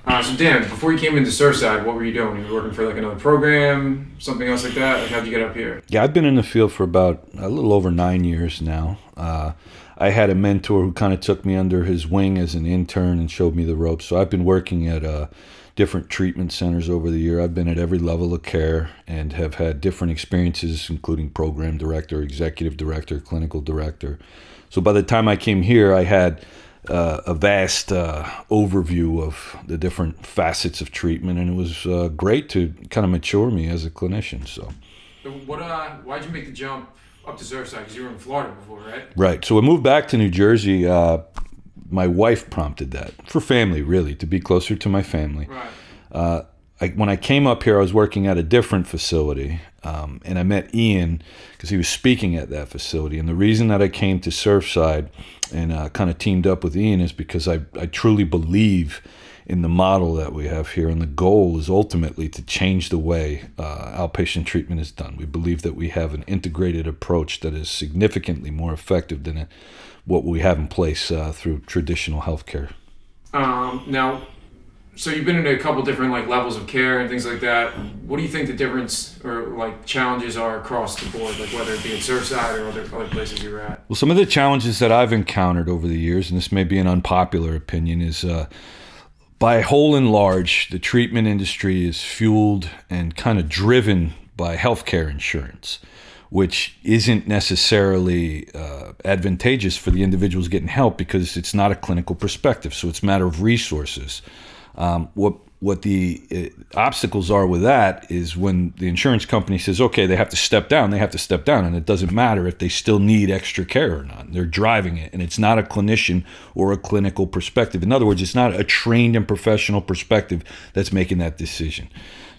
So Dan, before you came into Surfside, what were you doing? You were working for like another program, something else like that? Like how'd you get up here? Yeah, I've been in the field for about a little over 9 years now. I had a mentor who kind of took me under his wing as an intern and showed me the ropes. So I've been working at different treatment centers over the year. I've been at every level of care and have had different experiences, including program director, executive director, clinical director. So by the time I came here, I had a vast overview of the different facets of treatment, and it was great to kind of mature me as a clinician. So why'd you make the jump up to Surfside? Because you were in Florida before, right? Right. So I moved back to New Jersey. My wife prompted that for family, really, to be closer to my family. Right. When I came up here, I was working at a different facility, and I met Ian because he was speaking at that facility. And the reason that I came to Surfside and kind of teamed up with Ian is because I truly believe in the model that we have here, and the goal is ultimately to change the way outpatient treatment is done. We believe that we have an integrated approach that is significantly more effective than what we have in place through traditional healthcare. Now, so you've been in a couple different like levels of care and things like that. What do you think the difference or like challenges are across the board, like whether it be at Surfside or other places you're at? Well, some of the challenges that I've encountered over the years, and this may be an unpopular opinion, is by whole and large, the treatment industry is fueled and kind of driven by healthcare insurance, which isn't necessarily advantageous for the individuals getting help because it's not a clinical perspective. So it's a matter of resources. What the obstacles are with that is when the insurance company says, okay, they have to step down, and it doesn't matter if they still need extra care or not. They're driving it, and it's not a clinician or a clinical perspective. In other words, it's not a trained and professional perspective that's making that decision.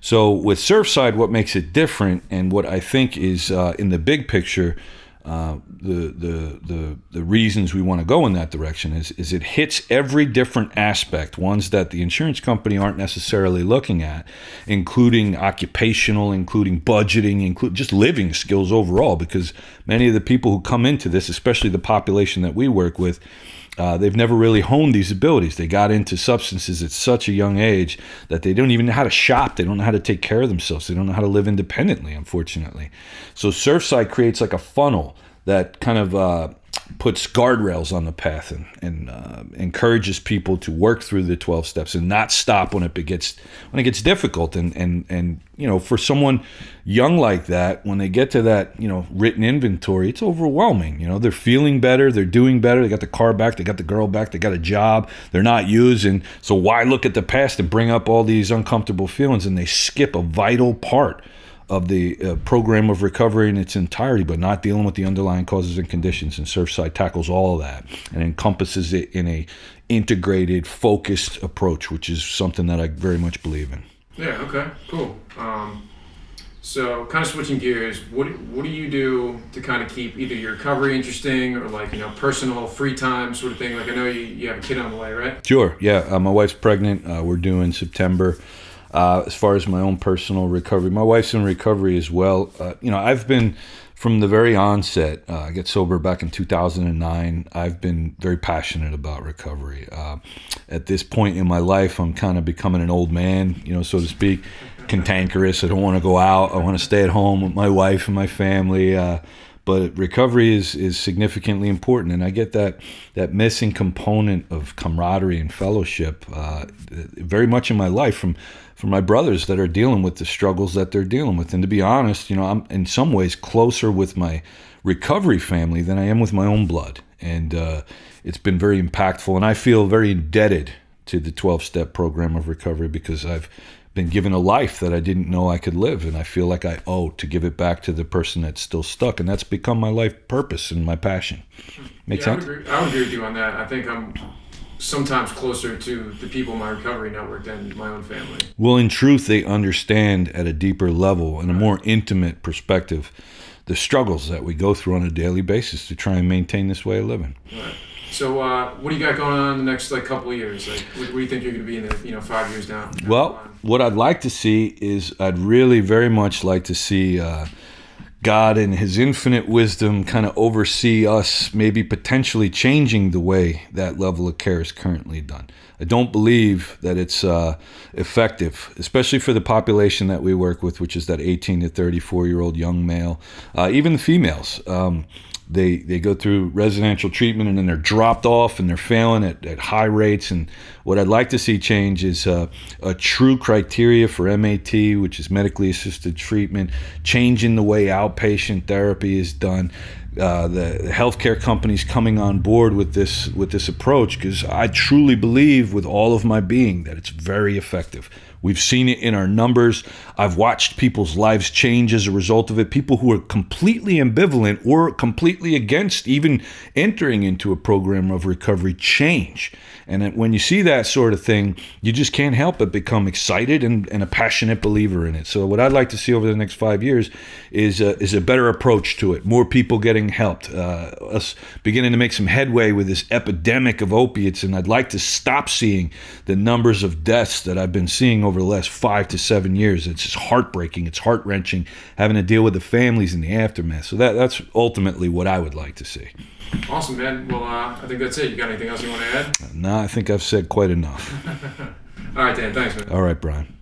So with Surfside, what makes it different, and what I think is in the big picture, the reasons we want to go in that direction is it hits every different aspect, ones that the insurance company aren't necessarily looking at, including occupational, including budgeting, including just living skills overall, because many of the people who come into this, especially the population that we work with, they've never really honed these abilities. They got into substances at such a young age that they don't even know how to shop. They don't know how to take care of themselves. They don't know how to live independently, unfortunately. So Surfside creates like a funnel that kind of puts guardrails on the path and encourages people to work through the 12 steps and not stop when it gets difficult. And you know, for someone young like that, when they get to that, you know, written inventory, it's overwhelming. You know, they're feeling better, they're doing better, they got the car back, they got the girl back, they got a job, they're not using. So why look at the past and bring up all these uncomfortable feelings? And they skip a vital part of the program of recovery in its entirety, but not dealing with the underlying causes and conditions. And Surfside tackles all of that and encompasses it in a integrated, focused approach, which is something that I very much believe in. Yeah, okay, cool. So kind of switching gears, what do you do to kind of keep either your recovery interesting or like, you know, personal free time sort of thing? Like I know you have a kid on the way, right? Sure, yeah. My wife's pregnant. We're due in September. As far as my own personal recovery, my wife's in recovery as well. You know, I've been, from the very onset, I got sober back in 2009. I've been very passionate about recovery. At this point in my life, I'm kind of becoming an old man, you know, so to speak, cantankerous. I don't want to go out. I want to stay at home with my wife and my family. But recovery is significantly important, and I get that missing component of camaraderie and fellowship very much in my life from my brothers that are dealing with the struggles that they're dealing with. And to be honest, you know, I'm in some ways closer with my recovery family than I am with my own blood, and it's been very impactful. And I feel very indebted to the 12-step program of recovery because I've been given a life that I didn't know I could live, and I feel like I owe to give it back to the person that's still stuck, and that's become my life purpose and my passion. Make sense? I would agree with you on that. I think I'm sometimes closer to the people in my recovery network than my own family. Well, in truth, they understand at a deeper level and a more intimate perspective the struggles that we go through on a daily basis to try and maintain this way of living. Right. So what do you got going on in the next couple of years? Like, what do you think you're going to be in the 5 years down? Well, what I'd like to see is I'd really very much like to see God in his infinite wisdom kind of oversee us maybe potentially changing the way that level of care is currently done. I don't believe that it's effective, especially for the population that we work with, which is that 18 to 34-year-old young male, even the females. They go through residential treatment and then they're dropped off and they're failing at high rates. And what I'd like to see change is a true criteria for MAT, which is medically assisted treatment, changing the way outpatient therapy is done. The healthcare companies coming on board with this approach, because I truly believe with all of my being that it's very effective. We've seen it in our numbers. I've watched people's lives change as a result of it. People who are completely ambivalent or completely against even entering into a program of recovery change. And when you see that sort of thing, you just can't help but become excited and a passionate believer in it. So what I'd like to see over the next 5 years is a better approach to it. More people getting helped. Us beginning to make some headway with this epidemic of opiates. And I'd like to stop seeing the numbers of deaths that I've been seeing over the last 5 to 7 years. It's just heartbreaking. It's heart-wrenching having to deal with the families in the aftermath. So that's ultimately what I would like to see. Awesome, man. Well, I think that's it. You got anything else you want to add? No, I think I've said quite enough. All right, Dan. Thanks, man. All right, Brian.